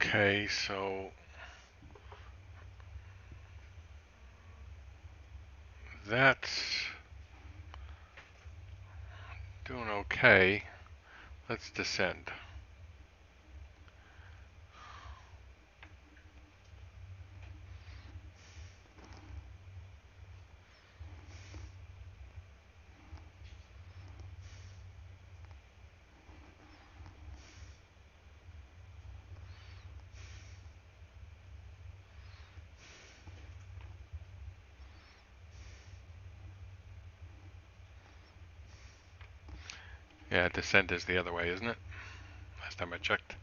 Okay, so that's doing okay. Let's descend. Yeah, descent is the other way, isn't it? Last time I checked.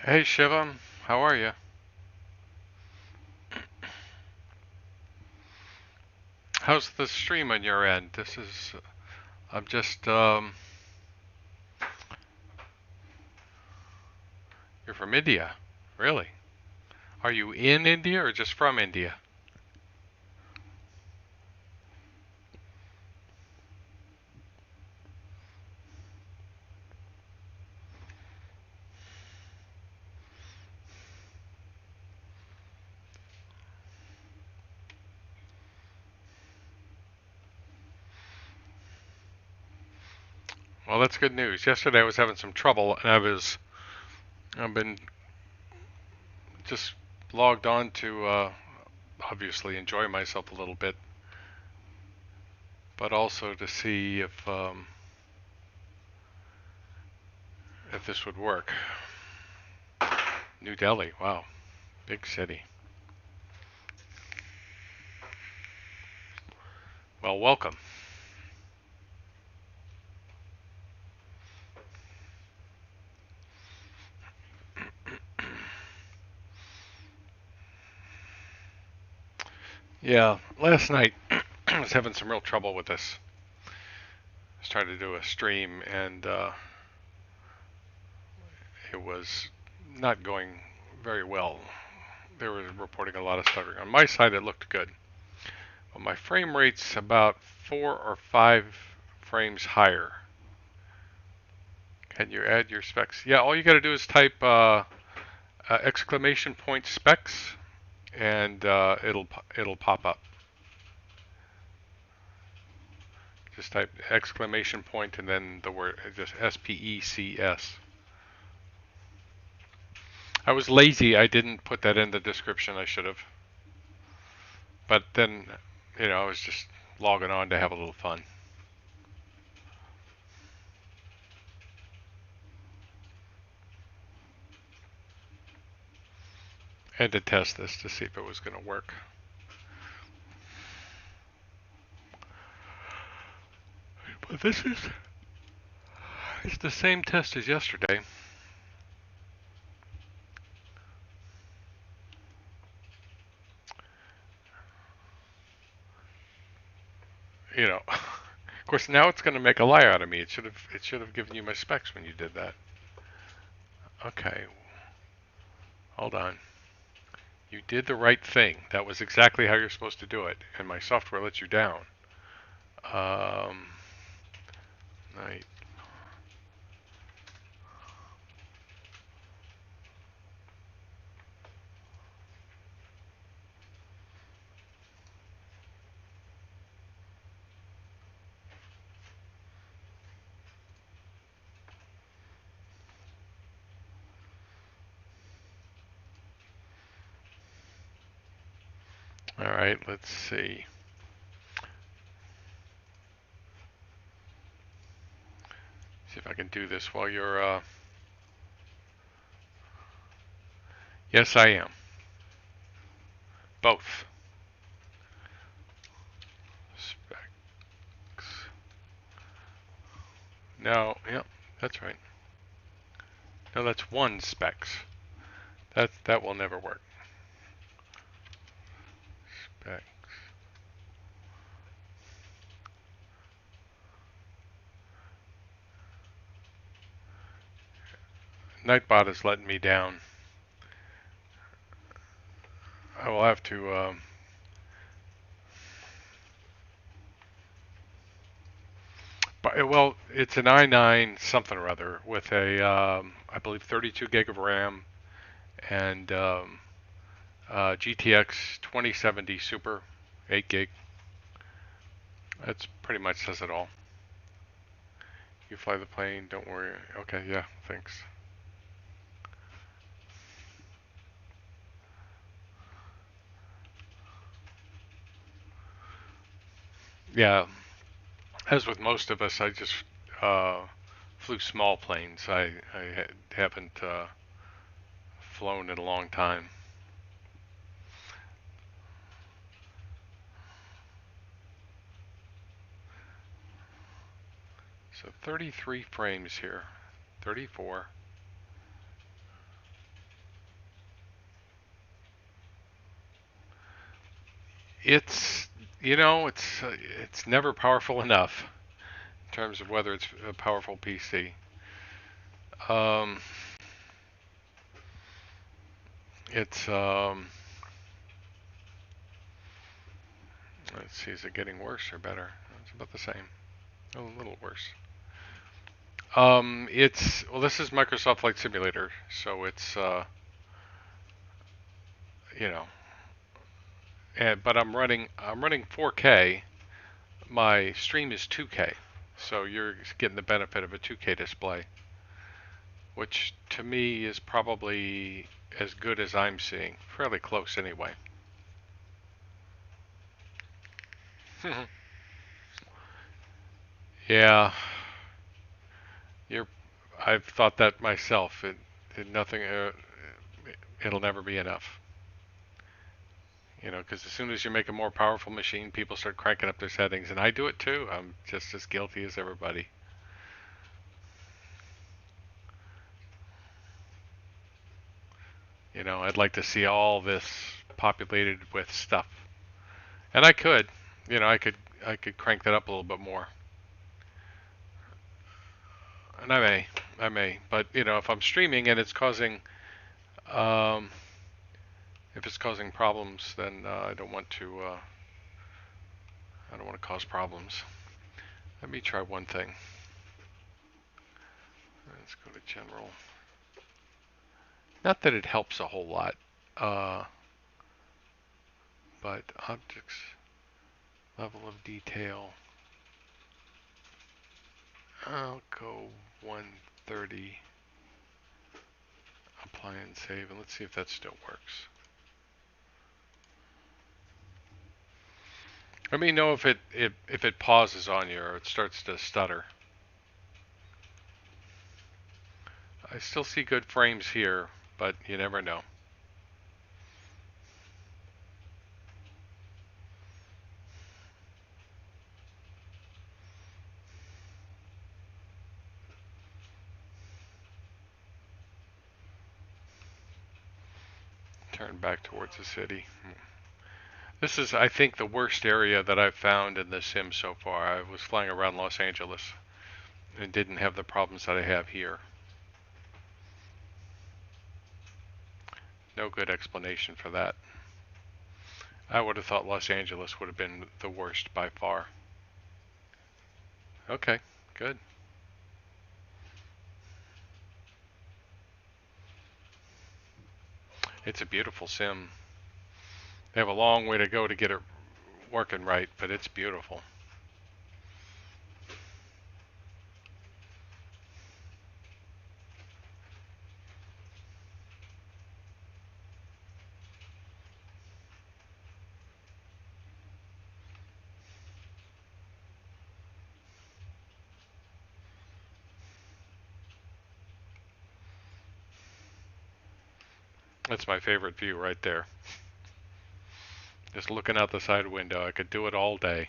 Hey Shivam, how are you? How's the stream on your end? I'm just, you're from India, really? Are you in India or just from India? Well, that's good news. Yesterday I was having some trouble and I've been just logged on to, obviously enjoy myself a little bit, but also to see if this would work. New Delhi, wow, big city. Well, welcome. Yeah, last night I was having some real trouble with this. I was trying to do a stream and it was not going very well. They were reporting a lot of stuttering. On my side, it looked good. But my frame rate's about 4 or 5 frames higher. Can you add your specs? Yeah, all you got to do is type exclamation point specs, and it'll pop up. Just type exclamation point and then the word just SPECS. I was lazy. I didn't put that in the description. I should have. But then, I was just logging on to have a little fun. And to test this to see if it was going to work. But it's the same test as yesterday. Of course now it's going to make a liar out of me. It should have given you my specs when you did that. Okay, hold on. You did the right thing. That was exactly how you're supposed to do it, and my software lets you down. Night. All right, let's see. See if I can do this while you're. Yes, I am. Both. Specs. No, yep, that's right. No, that's one specs. That will never work. Spec. Nightbot is letting me down. I will have to. Well, it's an i9 something or other with a, I believe, 32 gig of RAM and GTX 2070 Super, 8 gig. That's pretty much says it all. You fly the plane, don't worry. Okay, yeah, thanks. Yeah, as with most of us, I just uh, flew small planes. I haven't flown in a long time. So 33 frames here, 34. It's it's never powerful enough in terms of whether it's a powerful PC. Um, it's let's see, is it getting worse or better? It's about the same, a little worse. It's well, this is Microsoft Flight Simulator, so it's you know, but I'm running 4K. My stream is 2K, so you're getting the benefit of a 2K display, which to me is probably as good as I'm seeing. Fairly close anyway. Yeah, you're. I've thought that myself. It nothing. It'll never be enough. Because as soon as you make a more powerful machine, people start cranking up their settings, and I do it too. I'm just as guilty as everybody. I'd like to see all this populated with stuff, and I could. I could crank that up a little bit more, and I may. But if I'm streaming and um, if it's causing problems, then I don't want to. I don't want to cause problems. Let me try one thing. Let's go to general. Not that it helps a whole lot, uh, but objects, level of detail. I'll go 130. Apply and save, and let's see if that still works. Let me know if it pauses on you or it starts to stutter. I still see good frames here, but you never know. Turn back towards the city. This is, I think, the worst area that I've found in the sim so far. I was flying around Los Angeles and didn't have the problems that I have here. No good explanation for that. I would have thought Los Angeles would have been the worst by far. Okay, good. It's a beautiful sim. They have a long way to go to get it working right, but it's beautiful. That's my favorite view right there. Just looking out the side window. I could do it all day.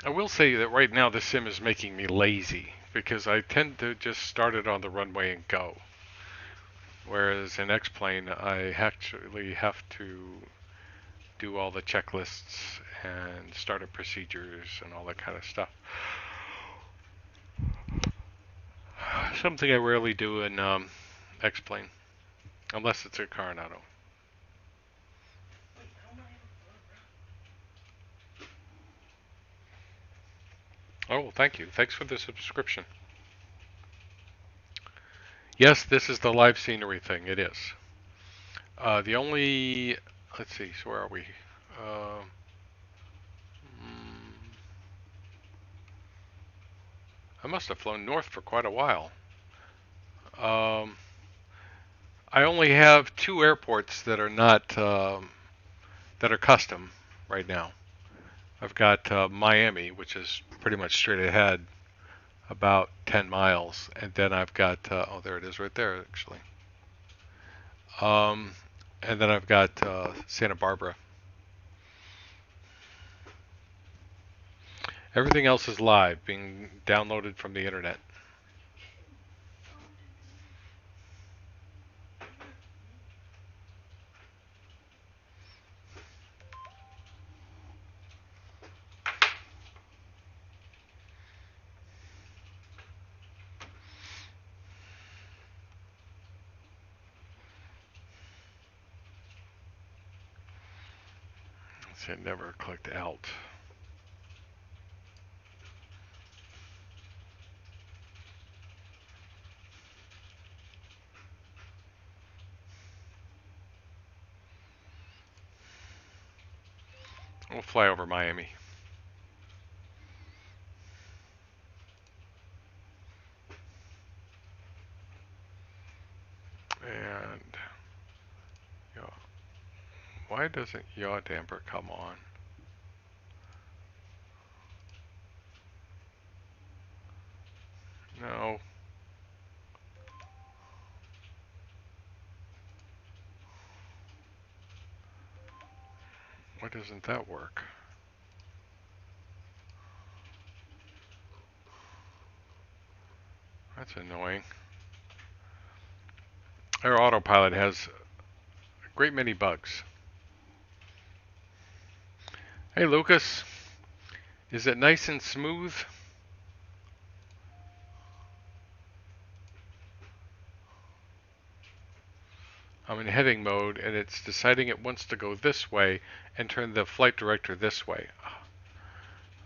I will say that right now the sim is making me lazy because I tend to just start it on the runway and go. Whereas in X-Plane, I actually have to do all the checklists and startup procedures and all that kind of stuff. Something I rarely do in X-Plane, unless it's a Coronado. Oh, well, thank you. Thanks for the subscription. Yes, this is the live scenery thing. It is. The only, let's see, so where are we? Uh, I must have flown north for quite a while. Um, I only have two airports that are not that are custom right now. I've got Miami, which is pretty much straight ahead, about 10 miles, and then I've got oh, there it is, right there, actually. Um, and then I've got Santa Barbara. Everything else is live, being downloaded from the internet. Let's see, I never clicked out. We'll fly over Miami. And yaw. Why doesn't yaw damper come on? No. Why doesn't that work? That's annoying. Our autopilot has a great many bugs. Hey Lucas, is it nice and smooth? I'm in heading mode and it's deciding it wants to go this way and turn the flight director this way.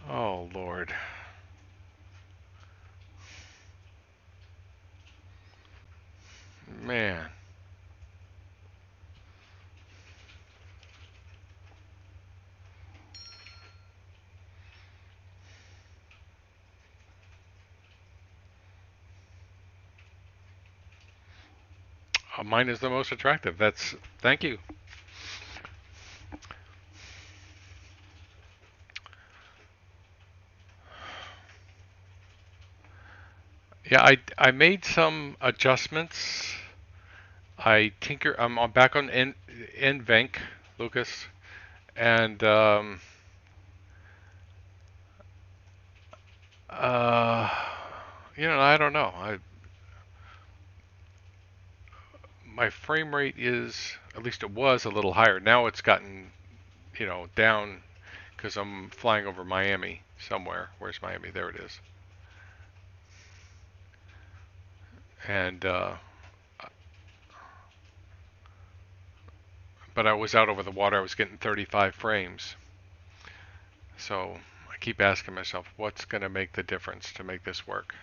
Oh Lord. Man. Mine is the most attractive. Thank you. Yeah, I made some adjustments. I'm back on NVENC, Lucas, and uh, I don't know. My frame rate is, at least it was, a little higher. Now it's gotten, down because I'm flying over Miami somewhere. Where's Miami? There it is. And but I was out over the water. I was getting 35 frames. So I keep asking myself, what's going to make the difference to make this work?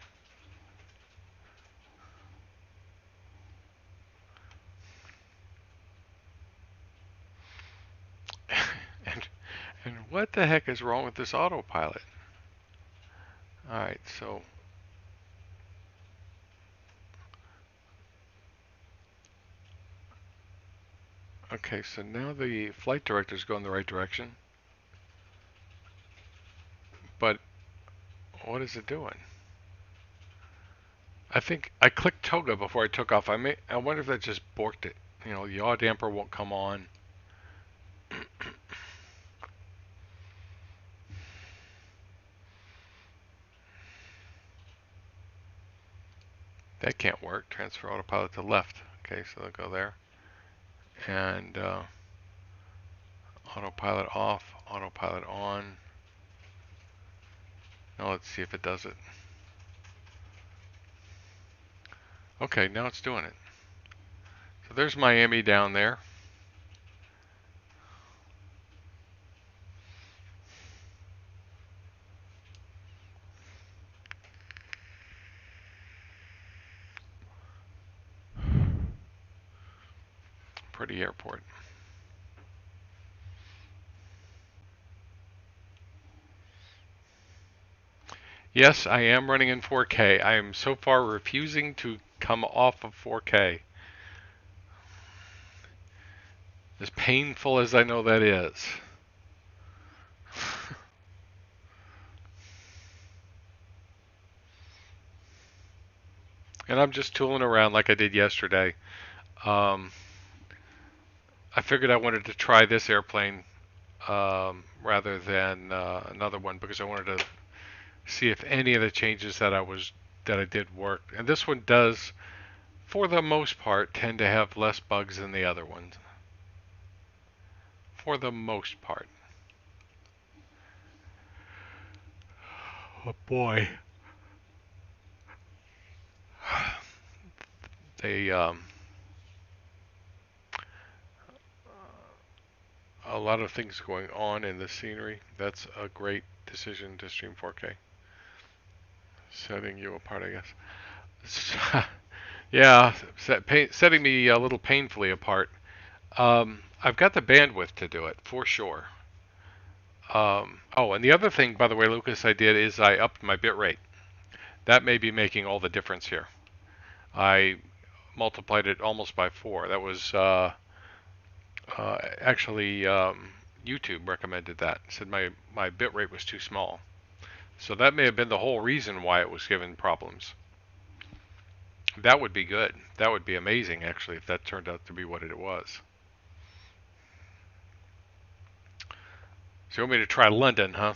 and and what the heck is wrong with this autopilot? All right, so okay, so now the flight director's going the right direction, but What is it doing? I think I clicked toga before I took off. I wonder if that just borked it. You know, the yaw damper won't come on. That can't work. Transfer autopilot to left. Okay, so they'll go there. And autopilot off, autopilot on. Now let's see if it does it. Okay, now it's doing it. So there's Miami down there. Pretty airport. Yes, I am running in 4K. I am so far refusing to come off of 4K. As painful as I know that is. And I'm just tooling around like I did yesterday. I figured I wanted to try this airplane rather than another one because I wanted to see if any of the changes that I did work. And this one does, for the most part, tend to have less bugs than the other ones. For the most part. Oh boy. They a lot of things going on in the scenery. That's a great decision to stream 4K. Setting you apart, I guess. Yeah, setting me a little painfully apart. I've got the bandwidth to do it for sure. Oh, and the other thing, by the way, Lucas, I did is I upped my bit rate. That may be making all the difference here. I multiplied it almost by 4. That was actually YouTube recommended that. Said my bit rate was too small. So that may have been the whole reason why it was giving problems. That would be good. That would be amazing, actually, if that turned out to be what it was. So you want me to try London, huh?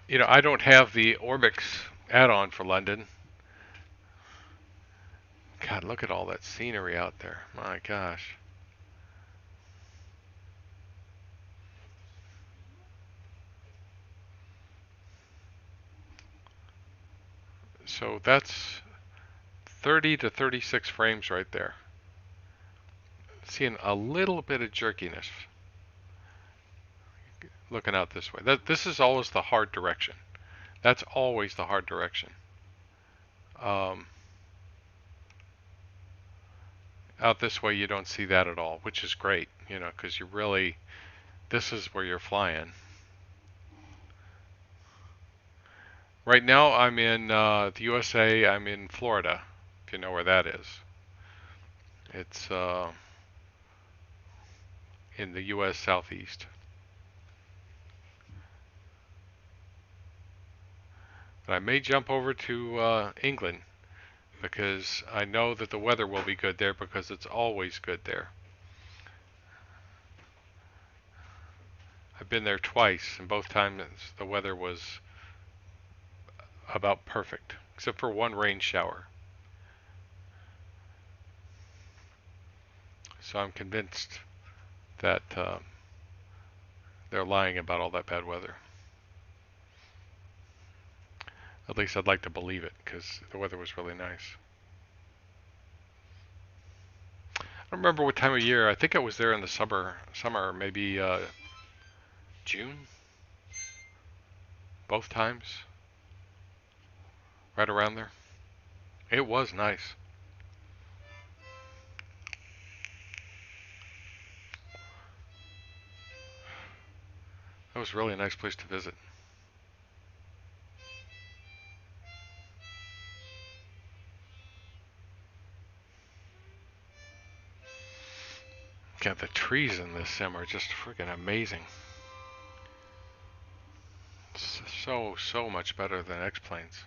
You know, I don't have the Orbix add-on for London. God, look at all that scenery out there. My gosh. So that's 30 to 36 frames right there. Seeing a little bit of jerkiness looking out this way. This is always the hard direction. That's always the hard direction. Out this way you don't see that at all, which is great, you know, because you really, this is where you're flying. Right now I'm in the USA. I'm in Florida, if you know where that is. It's in the US Southeast. But I may jump over to England because I know that the weather will be good there because it's always good there. I've been there twice, and both times the weather was about perfect, except for one rain shower. So I'm convinced that they're lying about all that bad weather. At least I'd like to believe it, because the weather was really nice. I don't remember what time of year. I think I was there in the summer, maybe June. Both times. Right around there. It was nice. That was really a nice place to visit. God, the trees in this sim are just freaking amazing. so much better than X-Planes.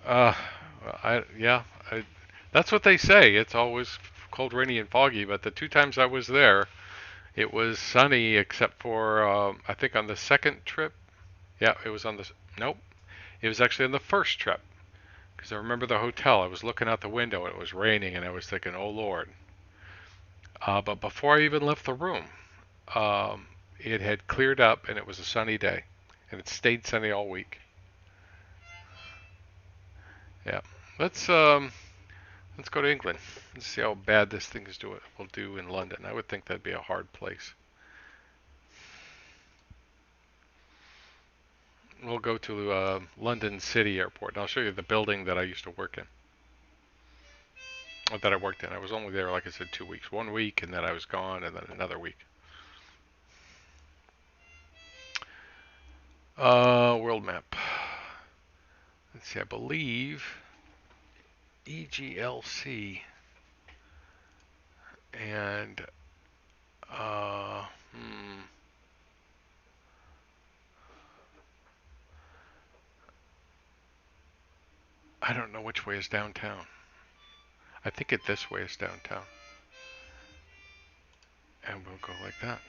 Uh, yeah, that's what they say. It's always cold, rainy, and foggy. But the two times I was there, it was sunny, except for I think on the second trip. Yeah, it was on the. Nope, it was actually on the first trip. Because I remember the hotel. I was looking out the window and it was raining, and I was thinking, "Oh Lord." But before I even left the room, it had cleared up and it was a sunny day, and it stayed sunny all week. Yeah, let's um, let's go to England. Let's see how bad this thing is doing. Will do in London. I would think that'd be a hard place. We'll go to London City Airport, and I'll show you the building that I used to work in, or that I worked in. I was only there, like I said, 2 weeks. 1 week, and then I was gone, and then another week. World map. Let's see. I believe EGLC and uh, hmm, I don't know which way is downtown. I think it this way is downtown, and we'll go like that.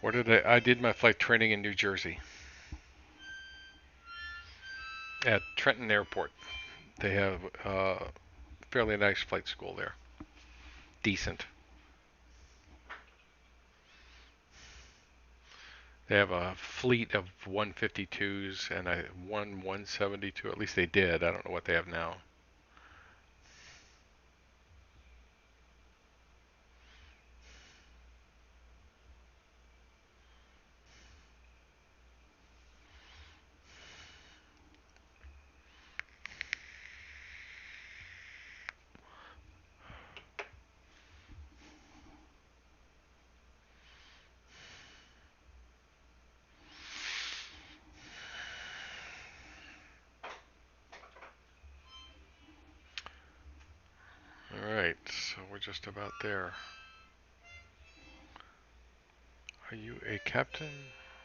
Where did I did my flight training in New Jersey at Trenton Airport. They have fairly nice flight school there. Decent. They have a fleet of 152s and one 172. At least they did. I don't know what they have now. All right, so we're just about there. Are you a captain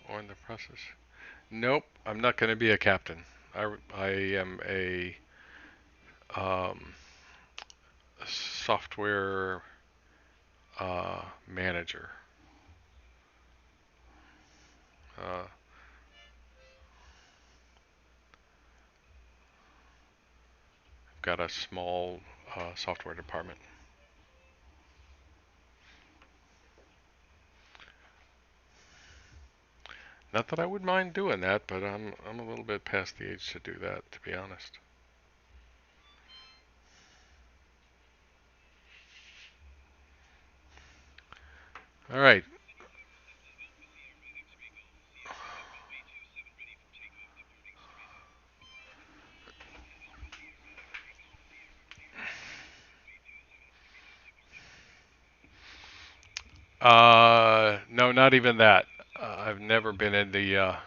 or in the process? Nope, I'm not going to be a captain. I am um, a software manager. Uh, got a small software department. Not that I would mind doing that, but I'm a little bit past the age to do that, to be honest. All right. No, not even that. I've never been in the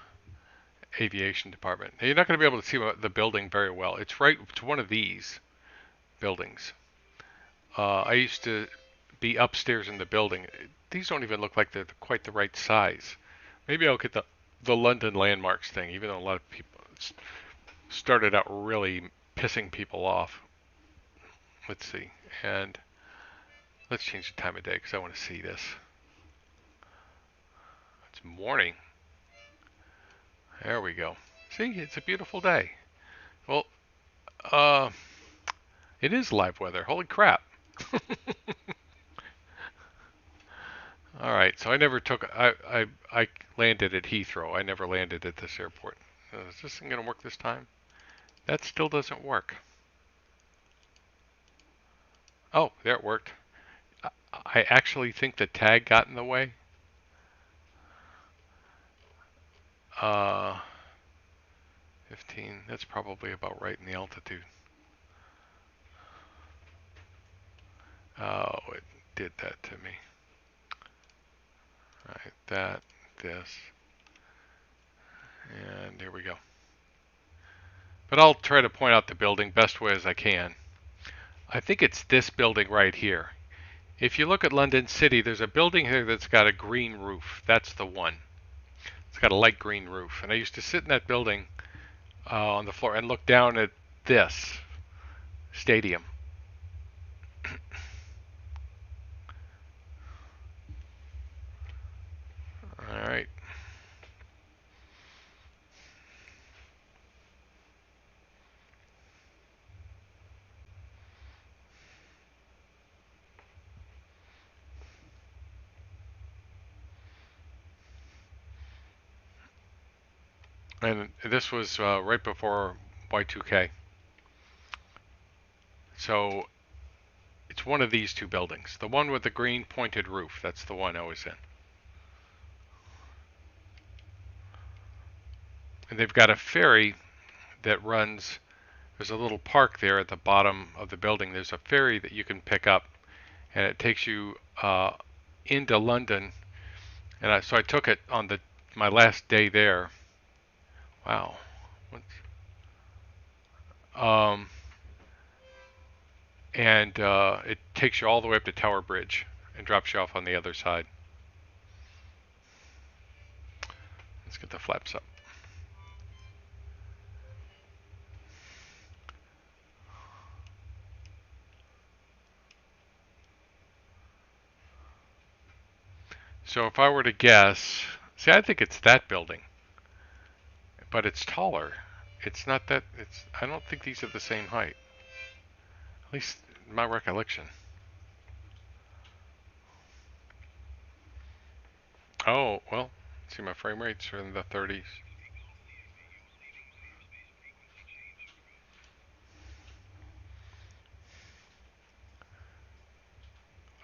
aviation department. You're not going to be able to see the building very well. It's right to one of these buildings. I used to be upstairs in the building. These don't even look like they're quite the right size. Maybe I'll get the London landmarks thing, even though a lot of people started out really pissing people off. Let's see, and let's change the time of day because I want to see this. It's morning. There we go. See, it's a beautiful day. Well, uh, it is live weather. Holy crap! All right, so I never took. I landed at Heathrow. I never landed at this airport. Is this thing gonna work this time? That still doesn't work. Oh, there it worked. I actually think the tag got in the way. Uh, 15. That's probably about right in the altitude. Oh, it did that to me. Right, that, this, and here we go. But I'll try to point out the building best way as I can. I think it's this building right here. If you look at London City, there's a building here that's got a green roof. That's the one. It's got a light green roof. And I used to sit in that building on the floor and look down at this stadium. All right. And this was right before Y2K. So it's one of these two buildings. The one with the green pointed roof, that's the one I was in. And they've got a ferry that runs, there's a little park there at the bottom of the building. There's a ferry that you can pick up, and it takes you into London. And so I took it on my last day there. Wow. Um, and it takes you all the way up to Tower Bridge and drops you off on the other side. Let's get the flaps up. So if I were to guess, see, I think it's that building, but it's taller. It's not that, I don't think these are the same height. At least in my recollection. Oh, well, see, my frame rates are in the 30s.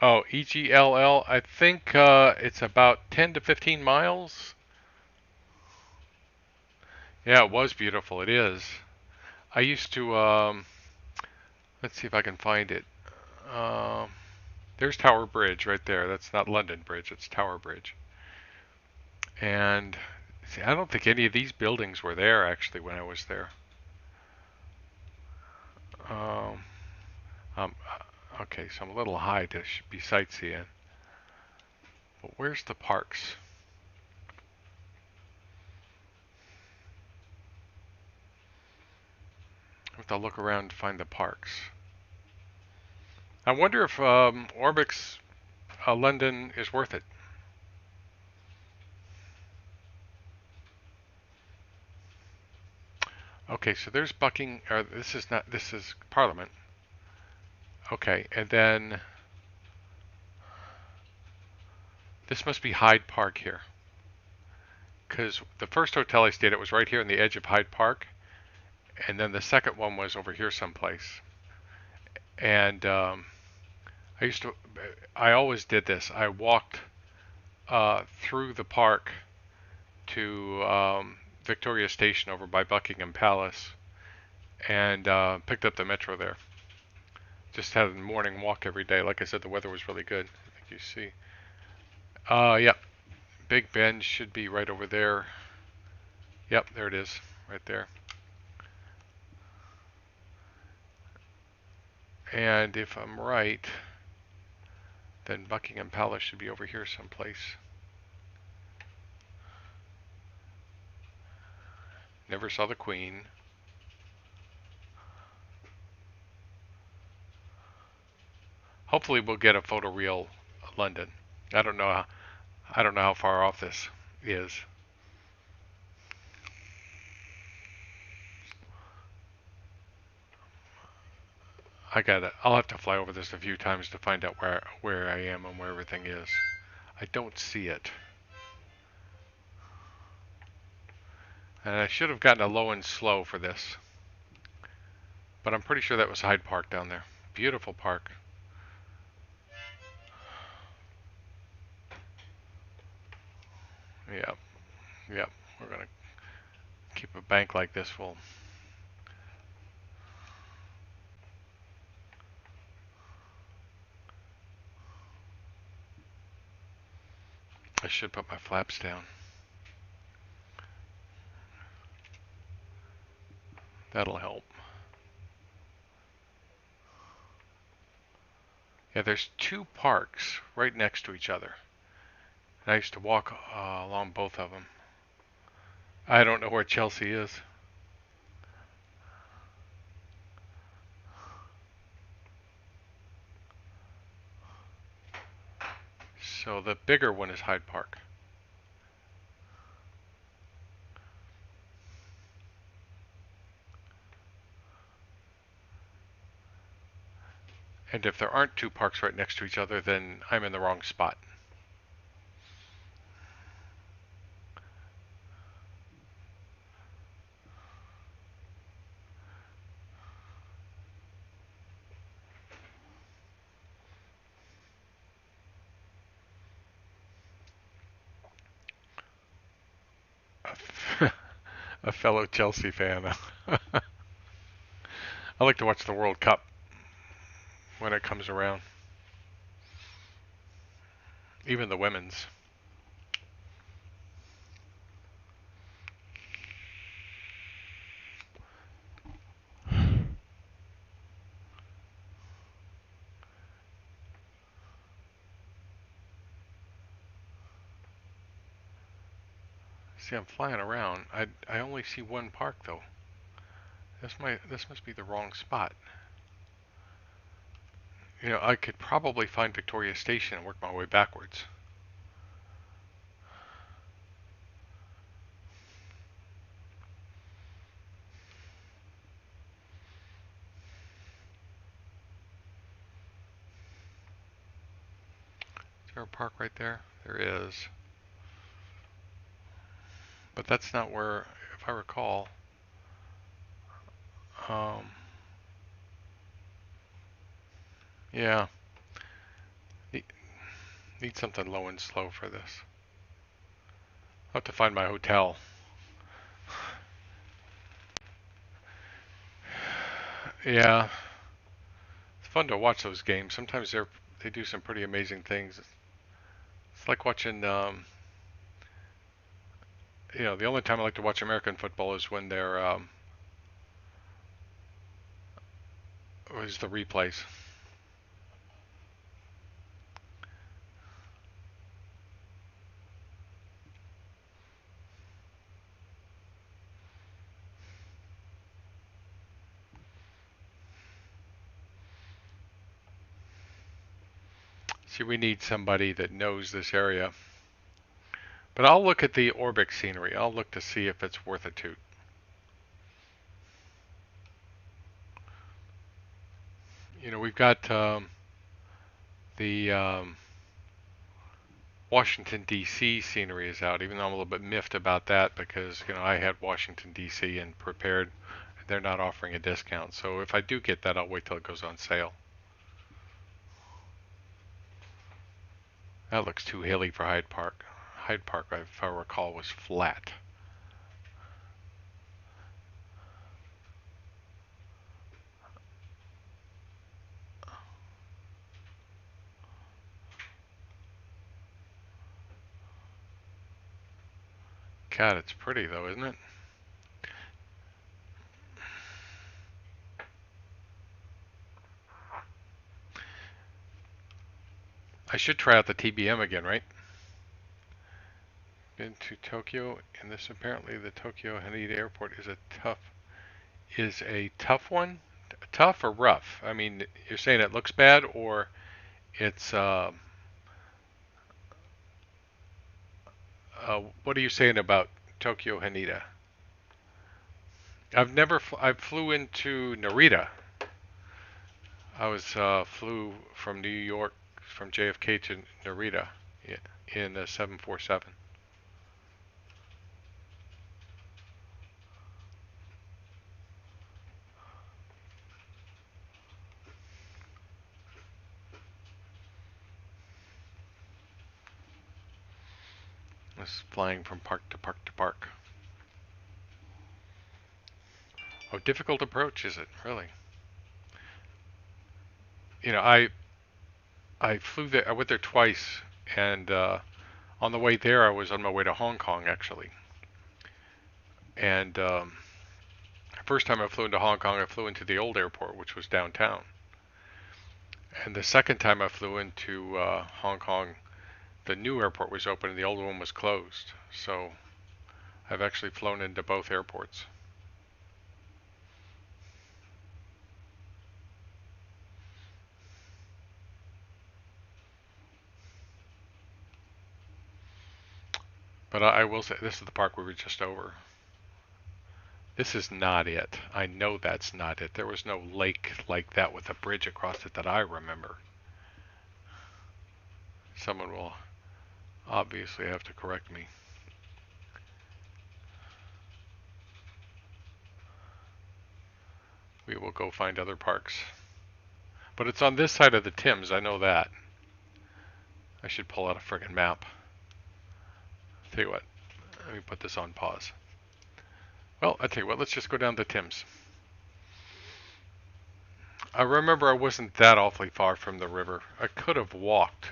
Oh, EGLL, I think it's about 10 to 15 miles. Yeah, it was beautiful. It is. I used to, let's see if I can find it. Um, there's Tower Bridge right there. That's not London Bridge, it's Tower Bridge. And see, I don't think any of these buildings were there actually when I was there. Um, um, okay, so I'm a little high to be sightseeing. But where's the parks? I have to look around to find the parks. I wonder if Orbix London is worth it. Okay, so there's Bucking. This is not. This is Parliament. Okay, and then this must be Hyde Park here, because the first hotel I stayed at was right here on the edge of Hyde Park, and then the second one was over here someplace. And I always did this. I walked through the park to Victoria Station over by Buckingham Palace, and picked up the metro there. Just had a morning walk every day. Like I said, the weather was really good. I think you see. Yep. Big Ben should be right over there. Yep, there it is, right there. And if I'm right, then Buckingham Palace should be over here someplace. Never saw the Queen. Hopefully we'll get a photoreal London. I don't know how far off this is. I'll have to fly over this a few times to find out where I am and where everything is. I don't see it. And I should have gotten a low and slow for this. But I'm pretty sure that was Hyde Park down there. Beautiful park. Yep. Yep. We're going to keep a bank like this full. I should put my flaps down. That'll help. Yeah, there's two parks right next to each other. And I used to walk along both of them. I don't know where Chelsea is. So the bigger one is Hyde Park. And if there aren't two parks right next to each other, then I'm in the wrong spot. A fellow Chelsea fan. I like to watch the World Cup when it comes around. Even the women's. See, I'm flying around. I only see one park though. This must be the wrong spot. You know, I could probably find Victoria Station and work my way backwards. Is there a park right there? There is. But that's not where, if I recall, yeah, need something low and slow for this. I'll have to find my hotel. Yeah, it's fun to watch those games. Sometimes they do some pretty amazing things. It's like watching, you know, the only time I like to watch American football is when they're, was the replays. See, we need somebody that knows this area. But I'll look at the Orbic scenery. I'll look to see if it's worth a toot. You know, we've got the Washington, D.C. scenery is out, even though I'm a little bit miffed about that because, you know, I had Washington, D.C. and prepared. They're not offering a discount. So if I do get that, I'll wait till it goes on sale. That looks too hilly for Hyde Park. Hyde Park, if I recall, was flat. God, it's pretty though, isn't it? I should try out the TBM again, right? Been to Tokyo, and this apparently the Tokyo Haneda Airport is a tough one. Tough or rough? I mean, you're saying it looks bad, or it's what are you saying about Tokyo Haneda? I flew into Narita. I was flew from New York from JFK to Narita in a 747. I was flying from park to park to park. Oh, difficult approach, is it? Really? You know, I flew there. I went there twice, and on the way there, I was on my way to Hong Kong actually, and first time I flew into Hong Kong, I flew into the old airport, which was downtown. And the second time I flew into Hong Kong, the new airport was open and the old one was closed. So I've actually flown into both airports. But I will say, this is the park we were just over. This is not it. I know that's not it. There was no lake like that with a bridge across it that I remember. Someone will obviously have to correct me. We will go find other parks. But it's on this side of the Thames, I know that. I should pull out a friggin' map. Tell you what, let me put this on pause. Well, I tell you what, let's just go down the Thames. I remember I wasn't that awfully far from the river. I could have walked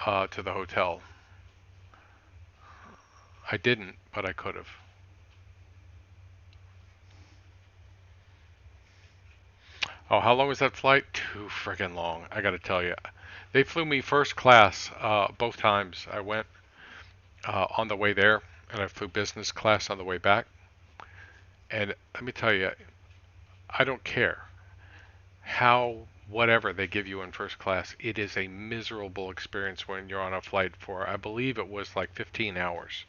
to the hotel. I didn't, but I could have. Oh, how long was that flight? Too friggin' long, I gotta tell you. They flew me first class both times. I went on the way there, and I flew business class on the way back. And let me tell you, I don't care how whatever they give you in first class, it is a miserable experience when you're on a flight for, I believe it was like 15 hours.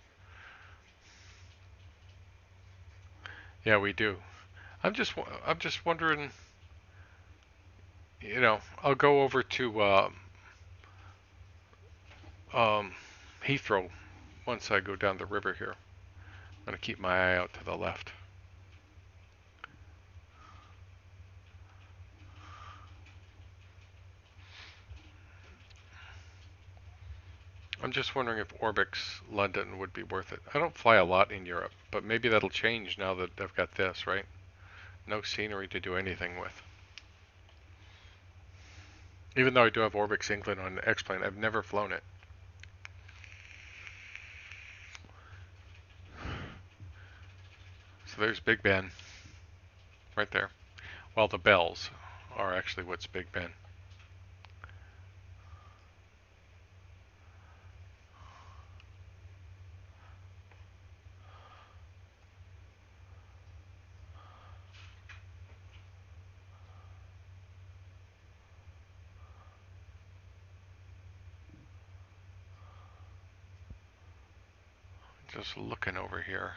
Yeah, we do. I'm just wondering, I'll go over to um, Heathrow once I go down the river here. I'm going to keep my eye out to the left. I'm just wondering if Orbix London would be worth it. I don't fly a lot in Europe, but maybe that'll change now that I've got this, right? No scenery to do anything with. Even though I do have Orbix England on X-Plane, I've never flown it. So there's Big Ben, right there. Well, the bells are actually what's Big Ben. Just looking over here.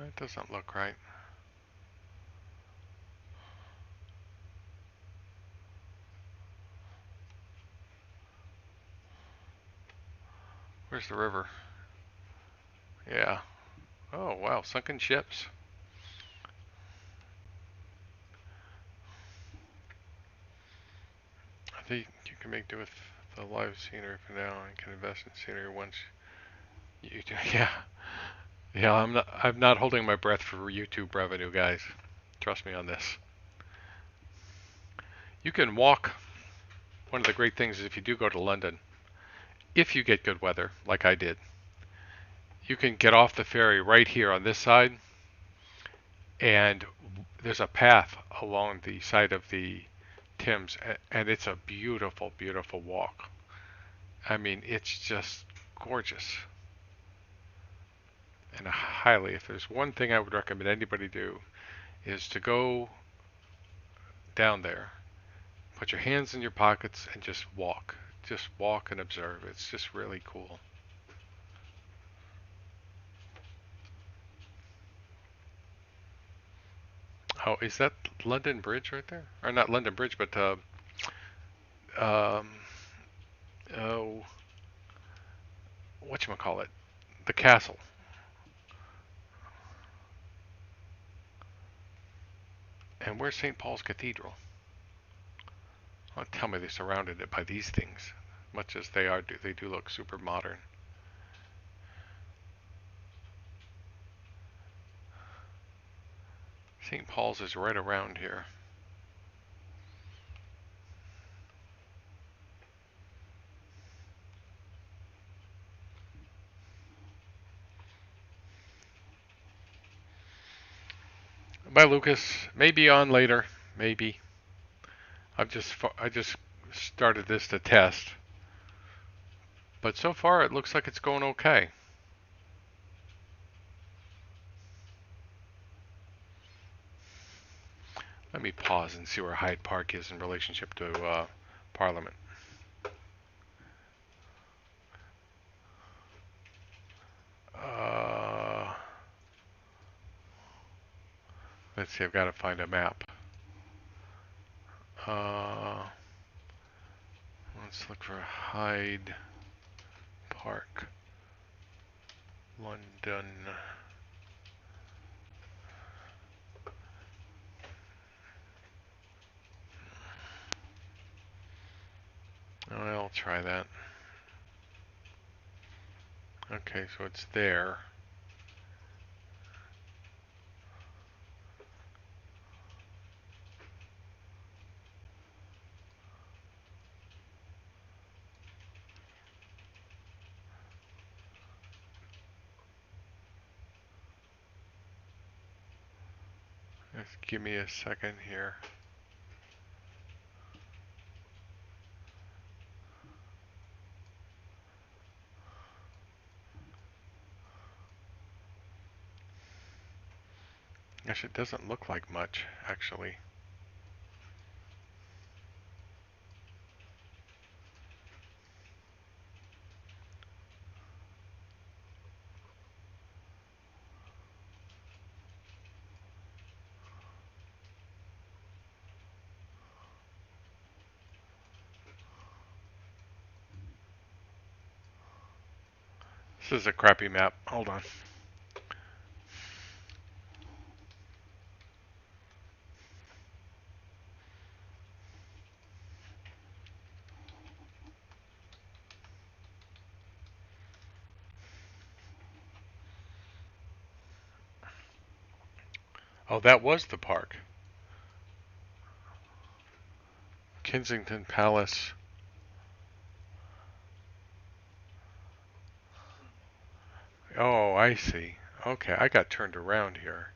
It doesn't look right. Where's the river? Yeah. Oh, wow, sunken ships. I think you can make do with the live scenery for now and can invest in scenery once you do. Yeah. Yeah, I'm not holding my breath for YouTube revenue, guys. Trust me on this. You can walk. One of the great things is if you do go to London, if you get good weather, like I did, you can get off the ferry right here on this side, and there's a path along the side of the Thames, and it's a beautiful, beautiful walk. I mean, it's just gorgeous. And highly, if there's one thing I would recommend anybody do, is to go down there, put your hands in your pockets, and just walk. Just walk and observe. It's just really cool. Oh, is that London Bridge right there? Or not London Bridge, but um, oh, whatchamacallit? The castle. And where's St. Paul's Cathedral? Oh, tell me they surrounded it by these things. Much as they do look super modern. St. Paul's is right around here. Bye, Lucas. Maybe on later. Maybe. I just started this to test, but so far it looks like it's going okay. Let me pause and see where Hyde Park is in relationship to Parliament. Uh, let's see. I've got to find a map. Uh, let's look for Hyde Park, London. I'll try that. Okay, so it's there. Just give me a second here. Gosh, it doesn't look like much, actually. This is a crappy map. Hold on. Oh, that was the park. Kensington Palace. Oh, I see. Okay, I got turned around here.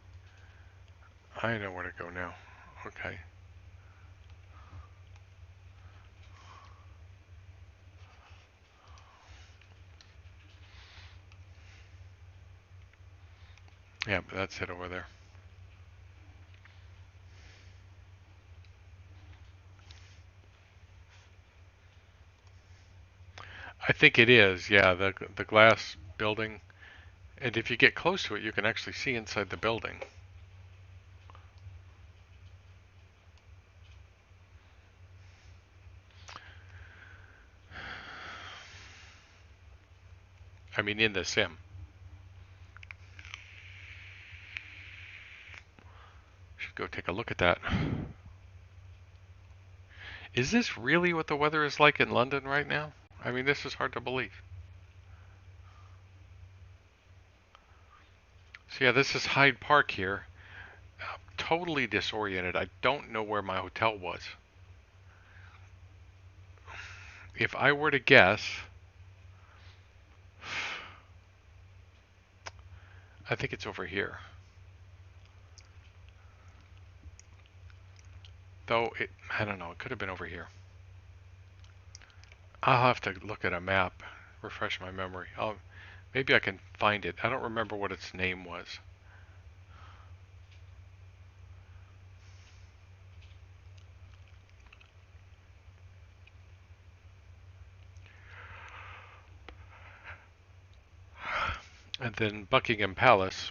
I know where to go now. Okay. Yeah, but that's it over there. I think it is. Yeah, the glass building. And if you get close to it, you can actually see inside the building. I mean, in the sim. Should go take a look at that. Is this really what the weather is like in London right now? I mean, this is hard to believe. So yeah, this is Hyde Park here. Totally disoriented. I don't know where my hotel was. If I were to guess, I think it's over here. Though, I don't know, it could have been over here. I'll have to look at a map, refresh my memory. Maybe I can find it. I don't remember what its name was. And then Buckingham Palace,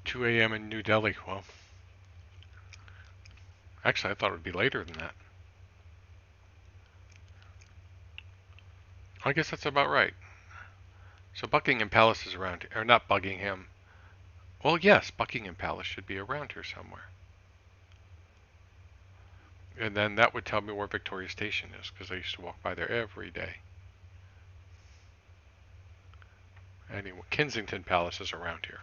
2 a.m. in New Delhi. Well, actually, I thought it would be later than that. I guess that's about right. So Buckingham Palace is around here, or not Buckingham. Well, yes, Buckingham Palace should be around here somewhere. And then that would tell me where Victoria Station is, because I used to walk by there every day. Anyway, Kensington Palace is around here.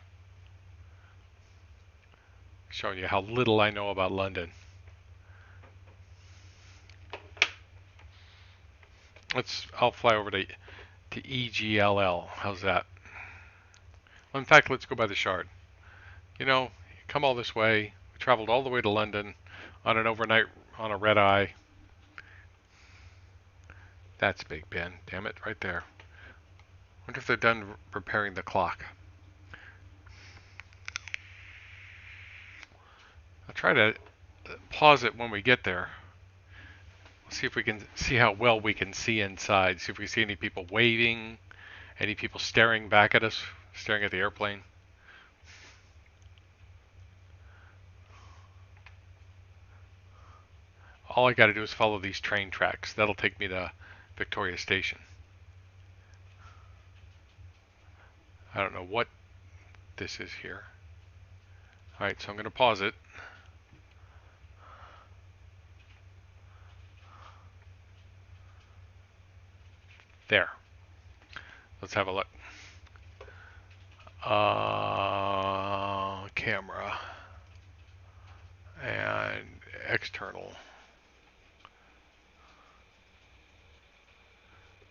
Showing you how little I know about London. I'll fly over to EGLL. How's that? Well, in fact, let's go by the Shard. You know, come all this way. We traveled all the way to London on an overnight on a red eye. That's Big Ben. Damn it, right there. Wonder if they're done repairing the clock. I'll try to pause it when we get there. See if we can see how well we can see inside. See if we see any people waving, any people staring back at us, staring at the airplane. All I got to do is follow these train tracks. That'll take me to Victoria Station. I don't know what this is here. Alright, so I'm going to pause it. There. Let's have a look. Camera. And external.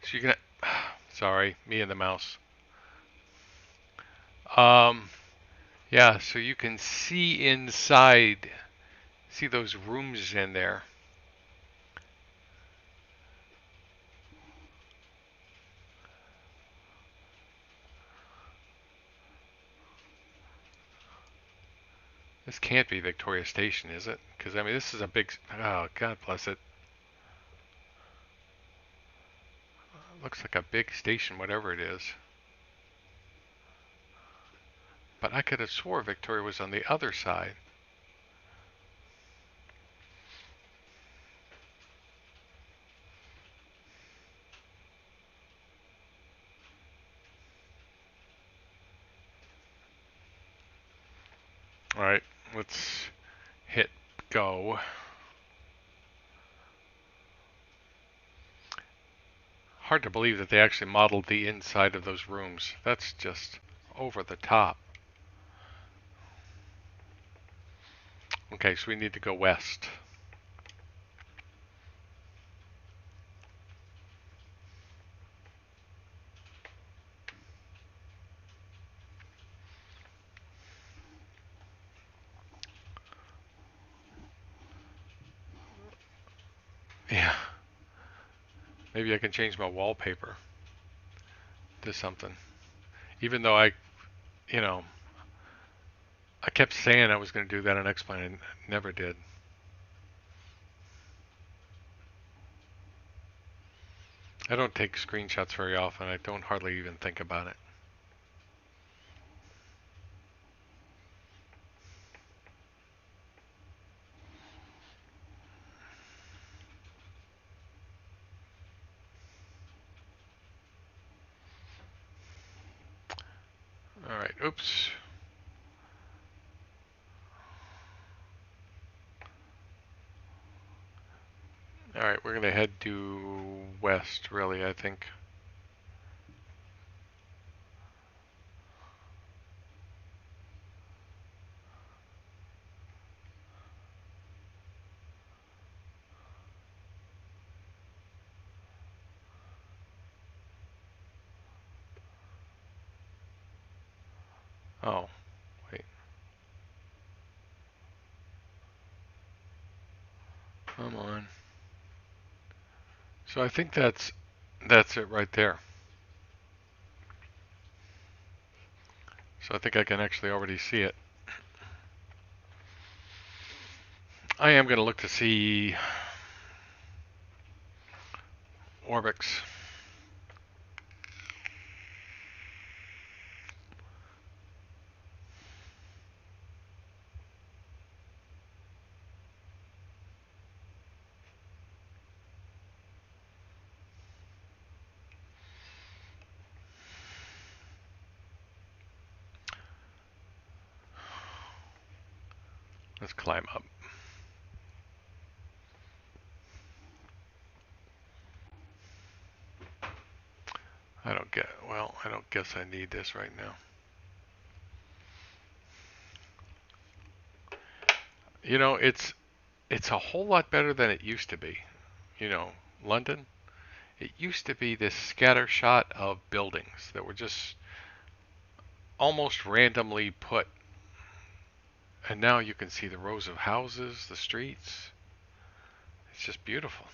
So you can... Sorry, me and the mouse. Yeah, so you can see inside. See those rooms in there. This can't be Victoria Station, is it? Because, I mean, this is a big... Oh, God bless it. Looks like a big station, whatever it is. But I could have swore Victoria was on the other side. Alright, let's hit go. Hard to believe that they actually modeled the inside of those rooms. That's just over the top. Okay, so we need to go west. Yeah. Maybe I can change my wallpaper to something. Even though I kept saying I was going to do that on X-Plane and never did. I don't take screenshots very often. I don't hardly even think about it. Alright, oops. Alright, we're going to head due west, really, I think. Oh, wait. Come on. So I think that's it right there. So I think I can actually already see it. I am going to look to see Orbix. Let's climb up. I don't guess I need this right now. You know, it's a whole lot better than it used to be. You know, London, it used to be this scatter shot of buildings that were just almost randomly put. And now you can see the rows of houses, the streets. It's just beautiful.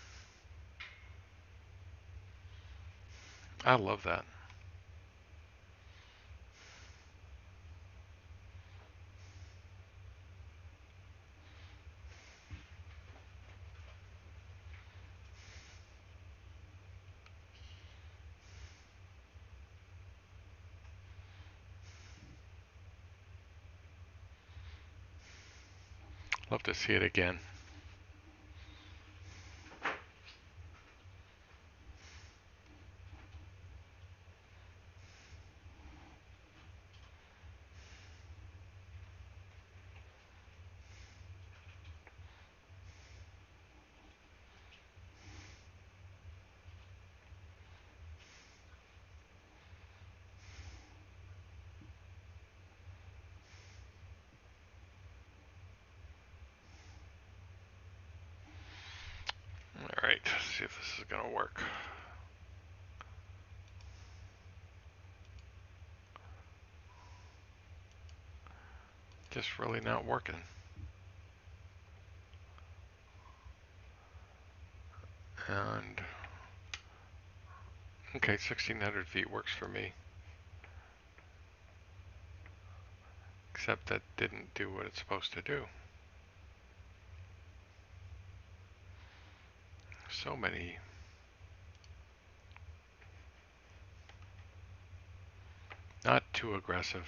I love that. Love to see it again. Alright, let's see if this is going to work. Just really not working. And okay, 1600 feet works for me. Except that didn't do what it's supposed to do. So many. Not too aggressive.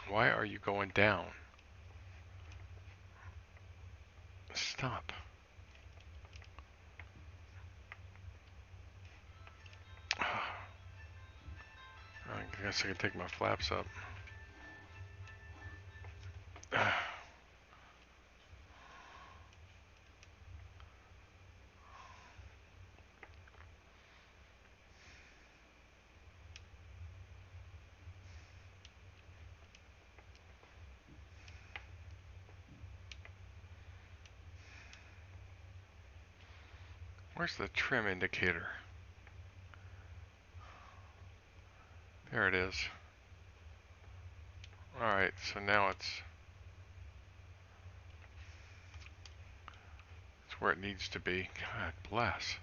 Why are you going down? Stop. I guess I can take my flaps up. Where's the trim indicator? There it is. Alright, so now it's where it needs to be. God bless.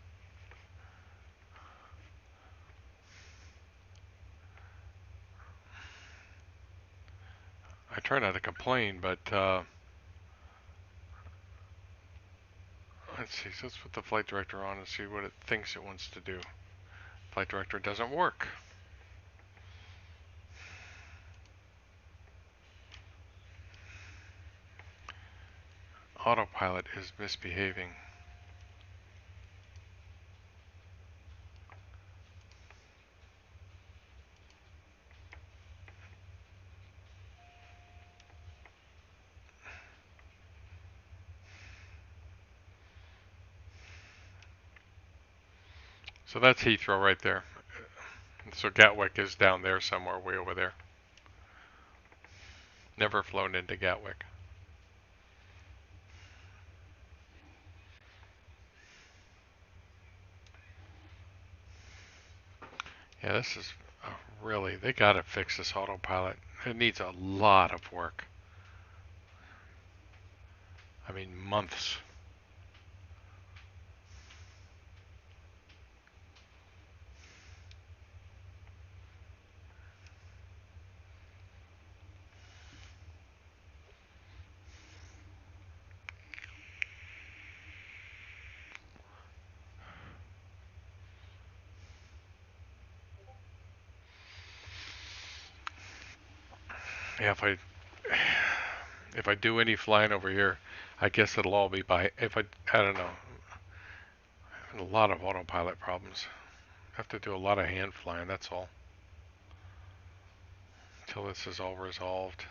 I try not to complain, but let's see. So let's put the flight director on and see what it thinks it wants to do. Flight director doesn't work. Autopilot is misbehaving. So that's Heathrow right there. So Gatwick is down there somewhere, way over there. Never flown into Gatwick. Yeah, this is really, they gotta fix this autopilot. It needs a lot of work. I mean, months. Yeah, if I do any flying over here, I guess it'll all be by, I don't know, a lot of autopilot problems. I have to do a lot of hand flying, that's all. Until this is all resolved.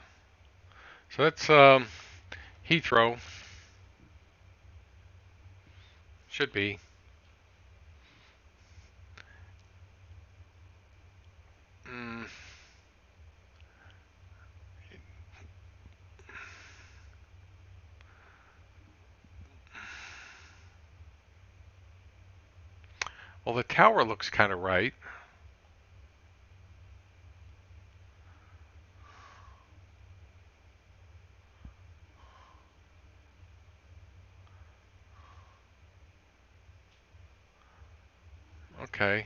So that's Heathrow. Should be. Mm, Well, the tower looks kind of right. Okay.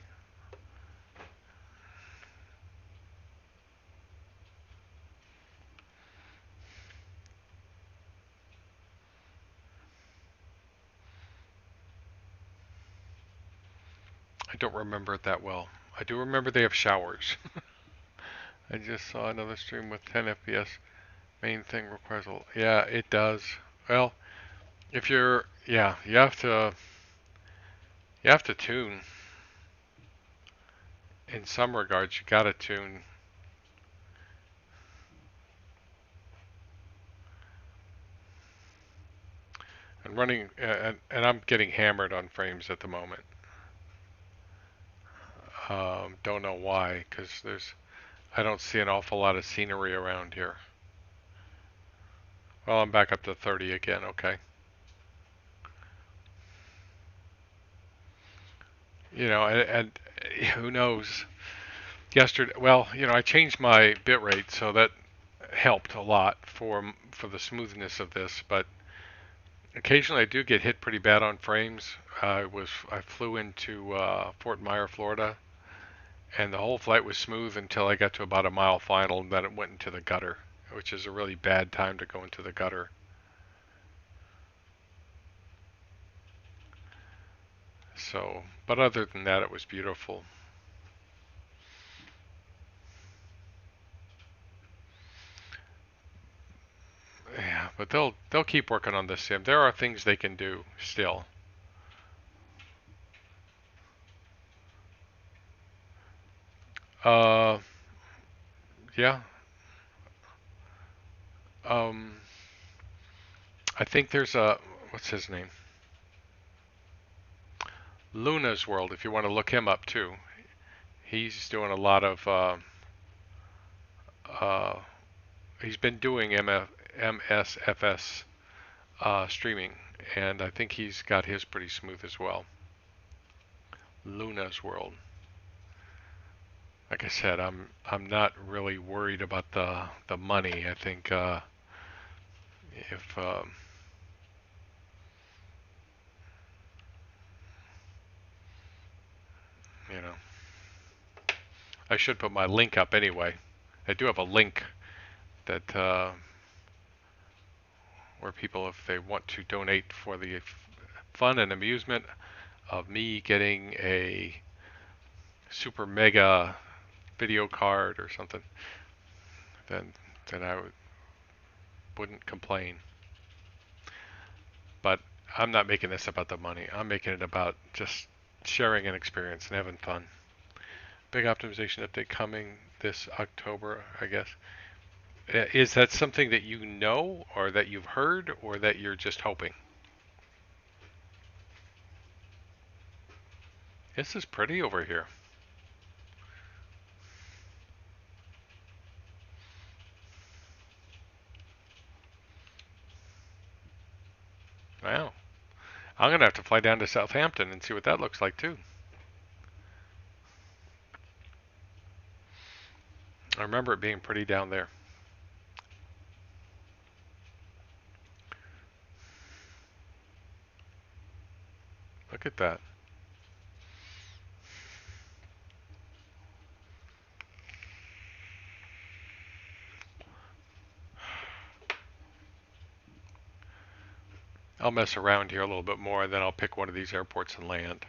I don't remember it that well. I do remember they have showers. I just saw another stream with 10 FPS. Main thing requires a... Yeah, it does. Well, if you're... Yeah, you have to tune. In some regards, you gotta tune. And running... and I'm getting hammered on frames at the moment. Don't know why, because I don't see an awful lot of scenery around here. Well, I'm back up to 30 again, okay. And who knows? Yesterday, well, I changed my bitrate, so that helped a lot for the smoothness of this. But occasionally, I do get hit pretty bad on frames. I flew into Fort Myer, Florida, and the whole flight was smooth until I got to about a mile final, and then it went into the gutter, which is a really bad time to go into the gutter. So, but other than that, it was beautiful. Yeah, but they'll keep working on this sim. There are things they can do still. Uh, yeah. Um, I think there's a what's his name? Luna's World. If you want to look him up too, he's doing a lot of. Uh, he's been doing MSFS streaming, and I think he's got his pretty smooth as well. Luna's World. Like I said, I'm not really worried about the money. I think if you know, I should put my link up anyway. I do have a link that where people, if they want to donate for the fun and amusement of me getting a super mega video card or something, then I wouldn't complain. But I'm not making this about the money. I'm making it about just sharing an experience and having fun. Big optimization update coming this October, I guess. Is that something that you know, or that you've heard, or that you're just hoping? This is pretty over here. Wow. I'm going to have to fly down to Southampton and see what that looks like, too. I remember it being pretty down there. Look at that. I'll mess around here a little bit more, and then I'll pick one of these airports and land.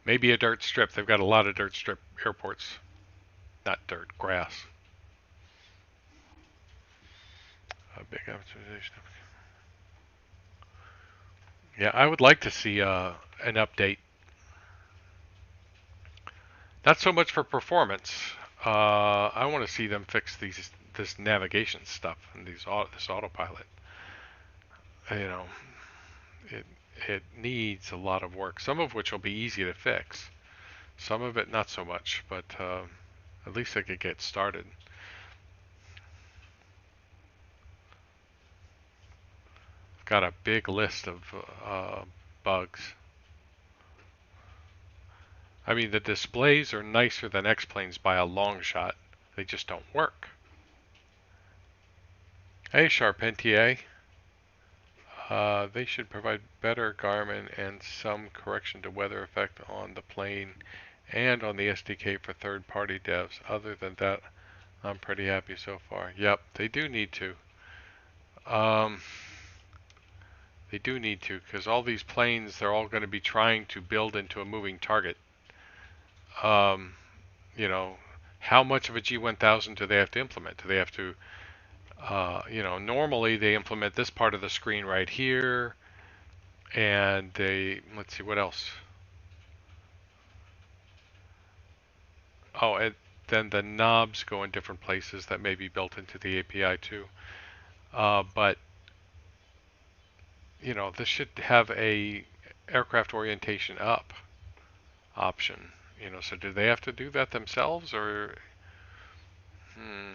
Maybe a dirt strip. They've got a lot of dirt strip airports. Not dirt, grass. A big optimization. Yeah, I would like to see an update. Not so much for performance. I want to see them fix this navigation stuff and this autopilot. You know, it it needs a lot of work. Some of which will be easy to fix. Some of it not so much. But At least I could get started. I've got a big list of bugs. I mean, the displays are nicer than X-Planes by a long shot. They just don't work. Hey, Charpentier. They should provide better Garmin and some correction to weather effect on the plane and on the SDK for third-party devs. Other than that, I'm pretty happy so far. Yep, they do need to. Um, they do need to, because all these planes, they're all going to be trying to build into a moving target. Um, you know, how much of a G1000 do they have to implement? Do they have to, normally they implement this part of the screen right here, and let's see, what else? Oh, and then the knobs go in different places that may be built into the API too. But this should have a aircraft orientation up option. So do they have to do that themselves, or? Hmm.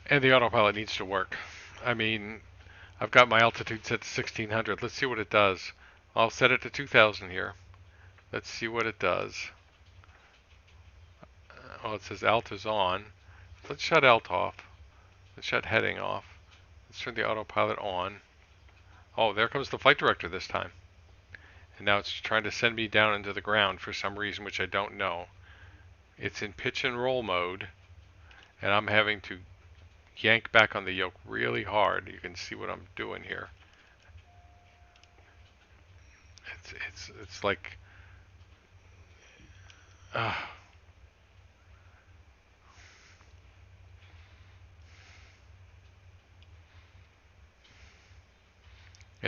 And the autopilot needs to work. I mean, I've got my altitude set to 1600. Let's see what it does. I'll set it to 2000 here. Let's see what it does. Oh, it says alt is on. Let's shut alt off. Let's shut heading off. Let's turn the autopilot on. Oh, there comes the flight director this time. And now it's trying to send me down into the ground for some reason, which I don't know. It's in pitch and roll mode, and I'm having to yank back on the yoke really hard. You can see what I'm doing here. It's like, yeah.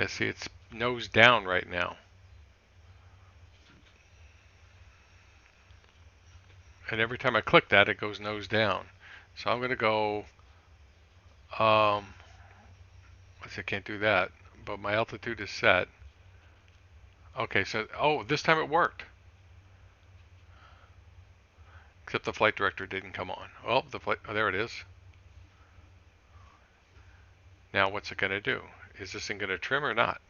See, it's nose down right now, and every time I click that, it goes nose down. So I'm gonna go. I can't do that, but my altitude is set. Okay, so this time it worked. Except the flight director didn't come on. Well, there it is. Now what's it going to do? Is this thing going to trim or not?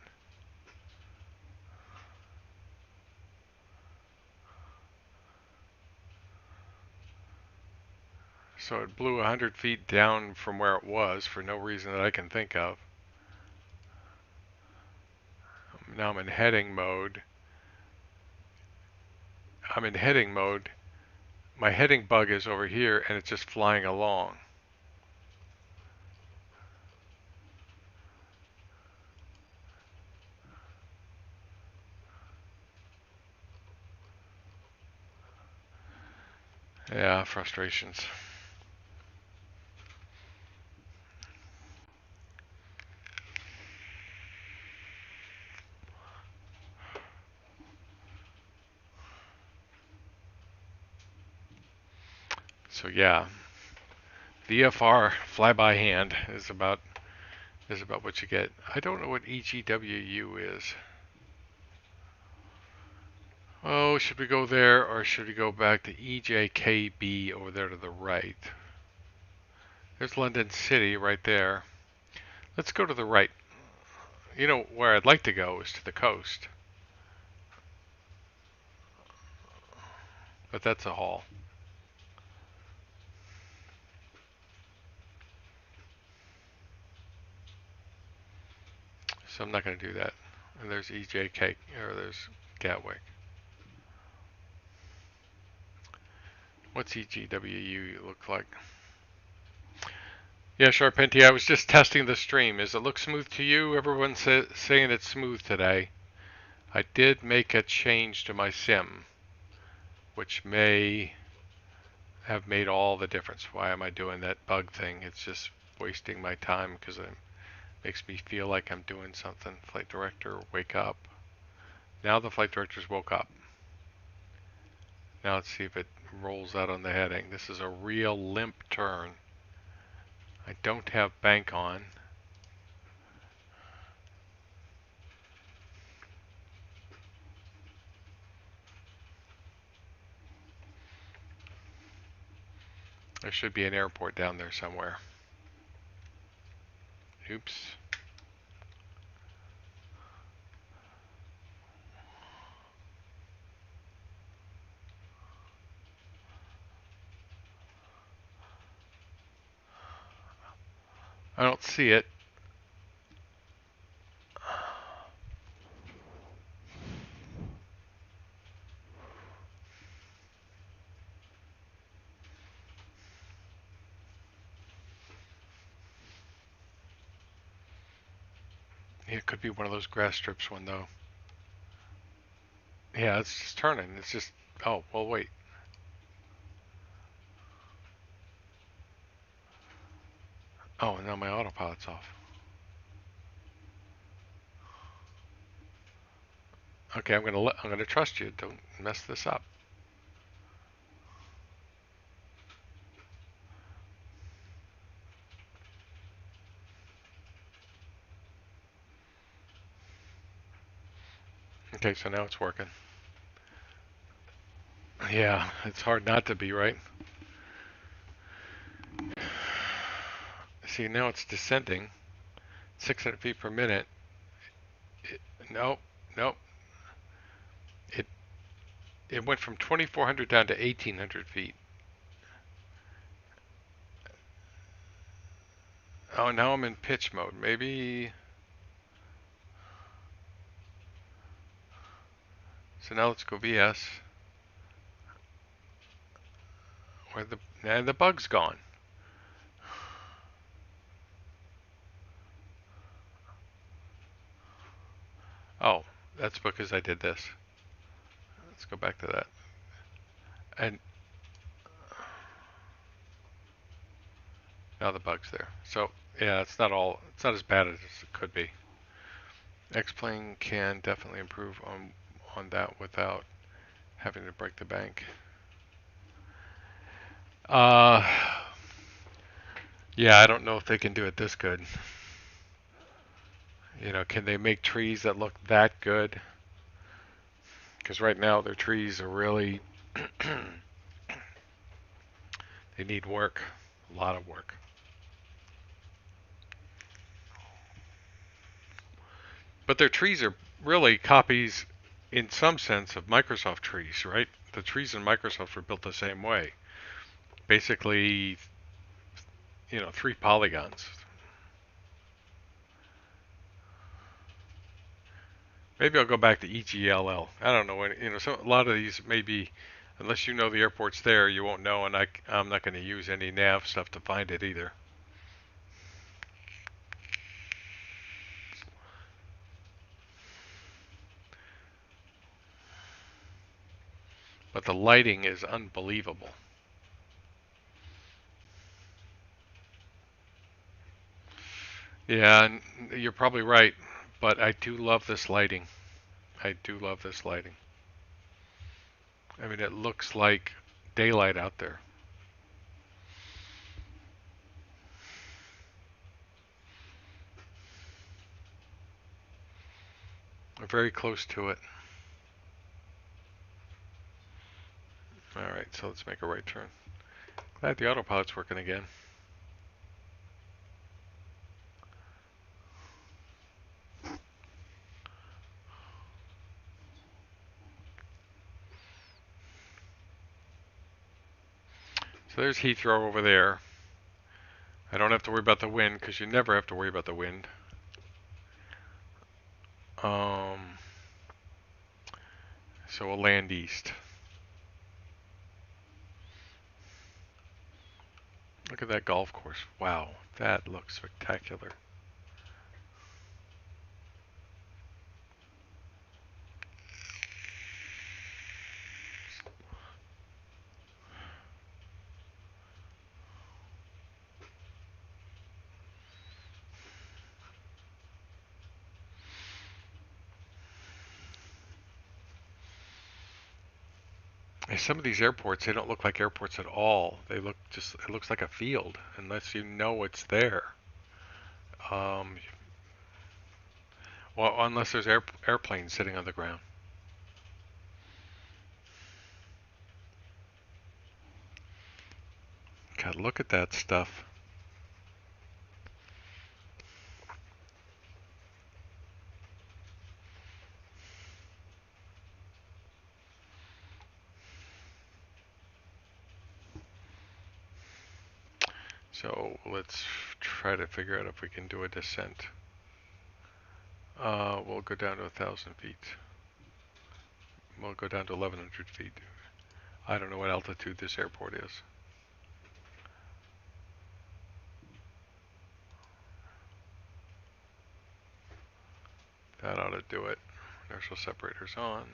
So it blew 100 feet down from where it was for no reason that I can think of. Now I'm in heading mode. My heading bug is over here and it's just flying along. Yeah, frustrations. So yeah, VFR fly by hand is about what you get. I don't know what EGWU is. Oh, should we go there or should we go back to EJKB over there to the right? There's London City right there. Let's go to the right. Where I'd like to go is to the coast. But that's a haul. So I'm not going to do that. And there's EJK, or there's Gatwick. What's EGWU look like? Yeah, Sharpenti, I was just testing the stream. Does it look smooth to you? Everyone's saying it's smooth today. I did make a change to my sim, which may have made all the difference. Why am I doing that bug thing? It's just wasting my time because it makes me feel like I'm doing something. Flight director, wake up. Now the flight director's woke up. Now let's see if it rolls out on the heading. This is a real limp turn. I don't have bank on. There should be an airport down there somewhere. Oops. I don't see it. It could be one of those grass strips one though. Yeah, it's just turning. It's just, oh, well, wait. Oh, now my autopilot's off. Okay, I'm gonna trust you. Don't mess this up. Okay, so now it's working. Yeah, it's hard not to be, right? See, now it's descending. 600 feet per minute. Nope, nope. It it went from 2,400 down to 1,800 feet. Oh, now I'm in pitch mode. Maybe. So now let's go VS. Where the bug's gone. Oh, that's because I did this. Let's go back to that. And now the bug's there. So yeah, it's not as bad as it could be. X-Plane can definitely improve on that without having to break the bank. Yeah, I don't know if they can do it this good. You know, can they make trees that look that good? Because right now their trees are really they need work, a lot of work. But their trees are really copies, in some sense, of Microsoft trees, right? The trees in Microsoft were built the same way. Basically, you know, 3 polygons. Maybe I'll go back to EGLL. I don't know. You know, a lot of these maybe, unless you know the airport's there, you won't know, and I'm not going to use any nav stuff to find it either. But the lighting is unbelievable. Yeah, and you're probably right, but I do love this lighting. I do love this lighting. I mean, it looks like daylight out there. We're very close to it. Alright, so let's make a right turn. Glad the autopilot's working again. So there's Heathrow over there. I don't have to worry about the wind because you never have to worry about the wind. So we'll land east. Look at that golf course. Wow, that looks spectacular. Some of these airports, they don't look like airports at all. They look just, it looks like a field unless you know it's there. Well, unless there's airplanes sitting on the ground. God, look at that stuff. So let's try to figure out if we can do a descent. We'll go down to 1,000 feet. We'll go down to 1,100 feet. I don't know what altitude this airport is. That ought to do it. Inertial separator's on.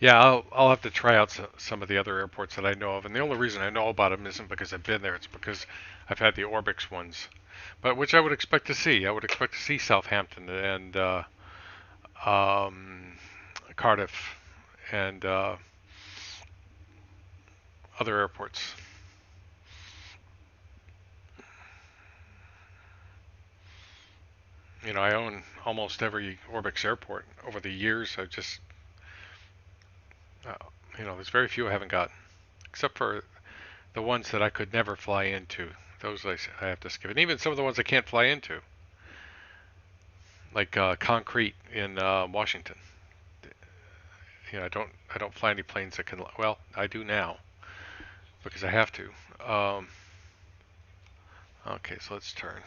Yeah, I'll have to try out some of the other airports that I know of, and the only reason I know about them isn't because I've been there. It's because I've had the Orbix ones, but which I would expect to see. I would expect to see Southampton and um, Cardiff and other airports. You know, I own almost every Orbix airport over the years. I just, uh, there's very few I haven't got, except for the ones that I could never fly into. Those I have to skip, and even some of the ones I can't fly into, like Concrete in Washington. I don't fly any planes that can. Well, I do now because I have to. Okay, so let's turn.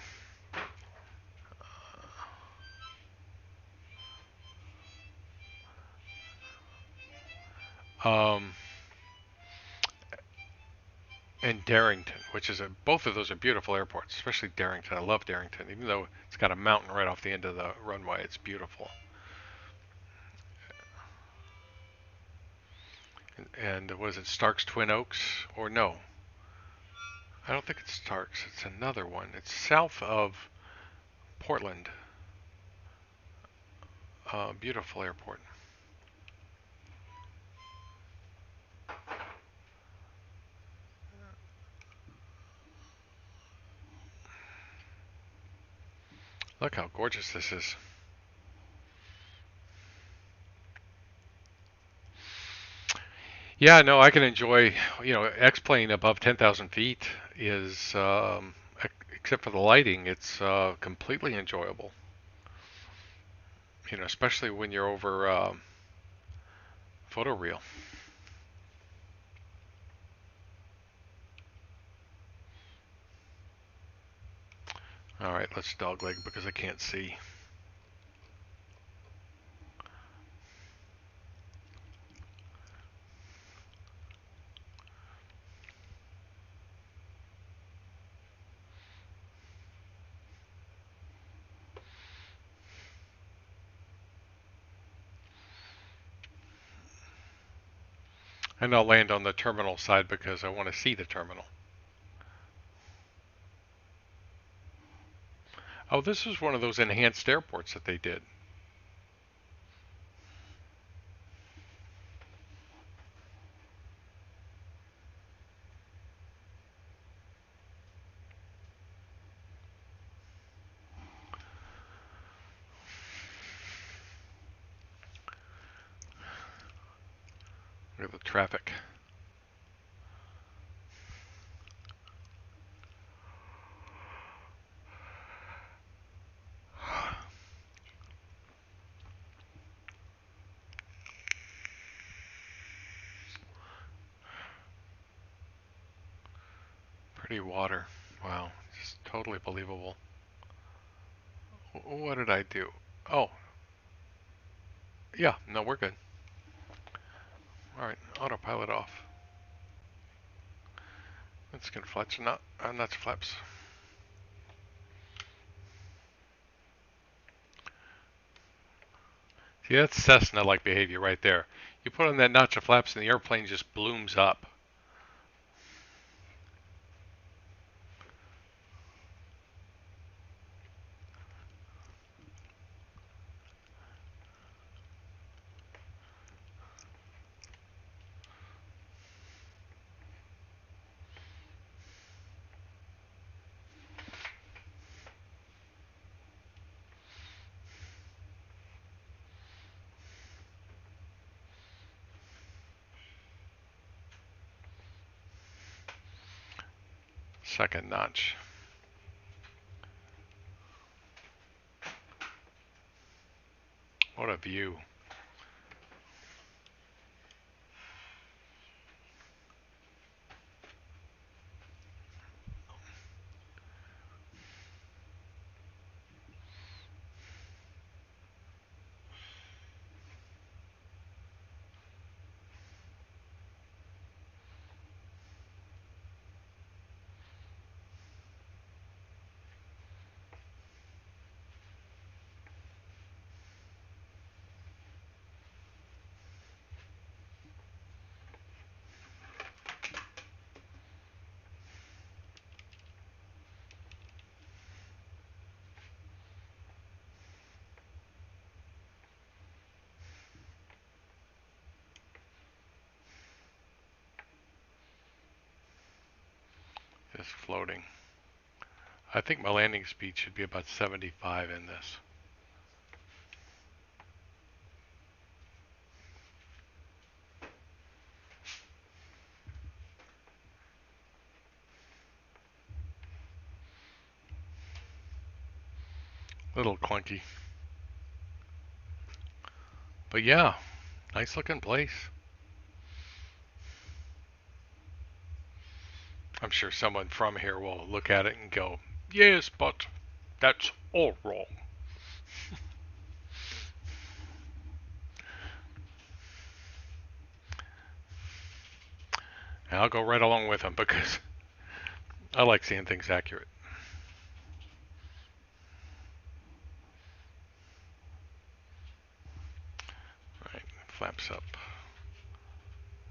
Um, and Darrington, which is both of those are beautiful airports, especially Darrington. I love Darrington, even though it's got a mountain right off the end of the runway. It's beautiful. And was it Stark's Twin Oaks? Or no, I don't think it's Stark's. It's another one. It's south of Portland. Beautiful airport. Look how gorgeous this is. Yeah, no, I can enjoy, X-plane above 10,000 feet is, except for the lighting, it's completely enjoyable. Especially when you're over photoreal. All right, let's dogleg because I can't see. And I'll land on the terminal side because I want to see the terminal. Oh, this is one of those enhanced airports that they did. Look at the traffic. Pretty water. Wow, just totally believable. What did I do? Oh, yeah, no, we're good. All right, autopilot off. That's gonna flaps, not flaps. See, that's Cessna-like behavior right there. You put on that notch of flaps and the airplane just blooms up. second notch. What a view. Just floating. I think my landing speed should be about 75 in this. Little clunky. But yeah, nice looking place. I'm sure someone from here will look at it and go, yes, but that's all wrong. And I'll go right along with them because I like seeing things accurate. All right, flaps up,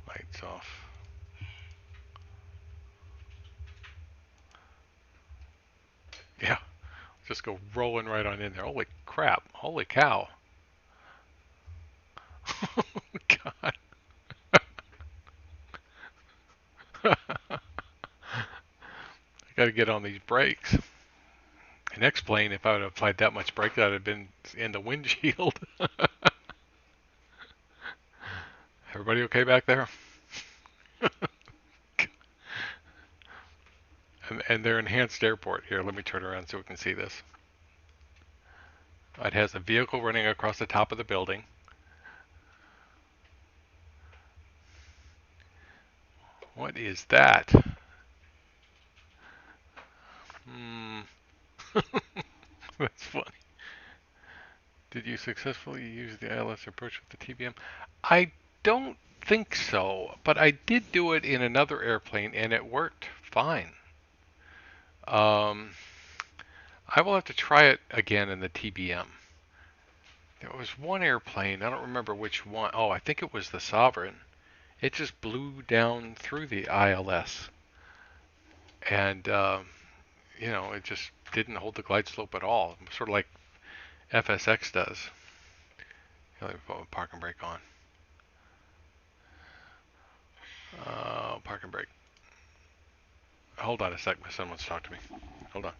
lights off. Yeah, just go rolling right on in there. Holy crap! Holy cow! Oh God! I got to get on these brakes. An X-plane, if I would have applied that much brake, that would have been in the windshield. Everybody okay back there? And their enhanced airport. Here, let me turn around so we can see this. It has a vehicle running across the top of the building. What is that? Hmm. That's funny. Did you successfully use the ILS approach with the TBM? I don't think so, but I did do it in another airplane and it worked fine. I will have to try it again in the TBM. There was one airplane, I don't remember which one. Oh, I think it was the Sovereign. It just blew down through the ILS. And, it just didn't hold the glide slope at all. Sort of like FSX does. Let me put my park and brake on. Park and brake. Hold on a sec. My son wants to talk to me. Hold on.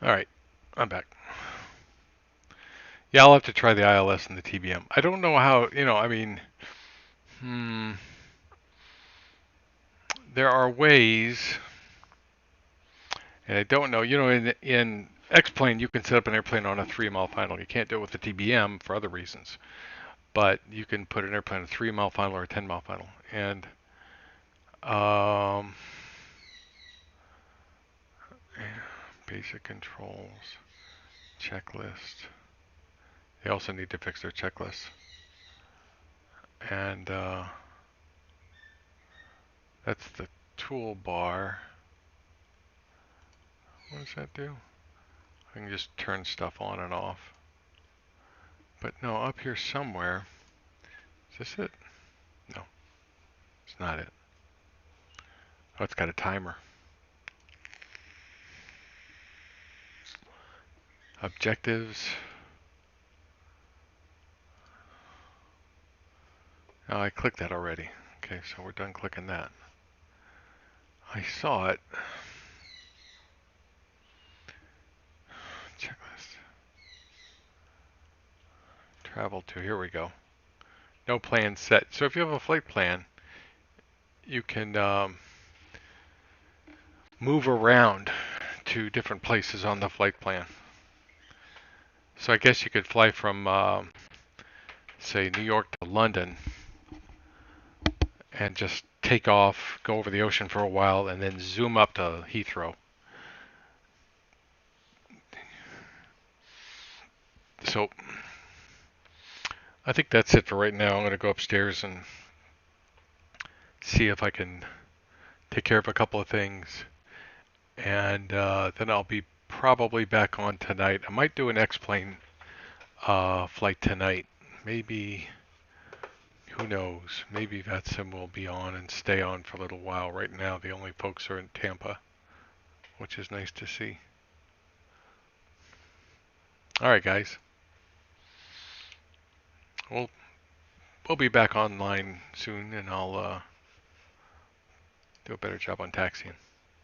All right. I'm back. Yeah, I'll have to try the ILS and the TBM. I don't know how, there are ways, and I don't know, in X-plane, you can set up an airplane on a 3-mile final. You can't do it with the TBM for other reasons, but you can put an airplane on a 3-mile final or a 10-mile final. And basic controls, checklist. They also need to fix their checklist. And that's the toolbar. What does that do? I can just turn stuff on and off. But no, up here somewhere. Is this it? No, it's not it. Oh, it's got a timer. Objectives. Oh, I clicked that already. Okay, so we're done clicking that. I saw it. Checklist. Travel to, here we go. No plan set. So if you have a flight plan, you can move around to different places on the flight plan. So I guess you could fly from, say, New York to London and just take off, go over the ocean for a while, and then zoom up to Heathrow. So I think that's it for right now. I'm going to go upstairs and see if I can take care of a couple of things. And then I'll be probably back on tonight. I might do an X-plane flight tonight. Maybe, who knows? Maybe Vetsim will be on and stay on for a little while. Right now, the only folks are in Tampa, which is nice to see. All right, guys. We'll be back online soon, and I'll do a better job on taxiing.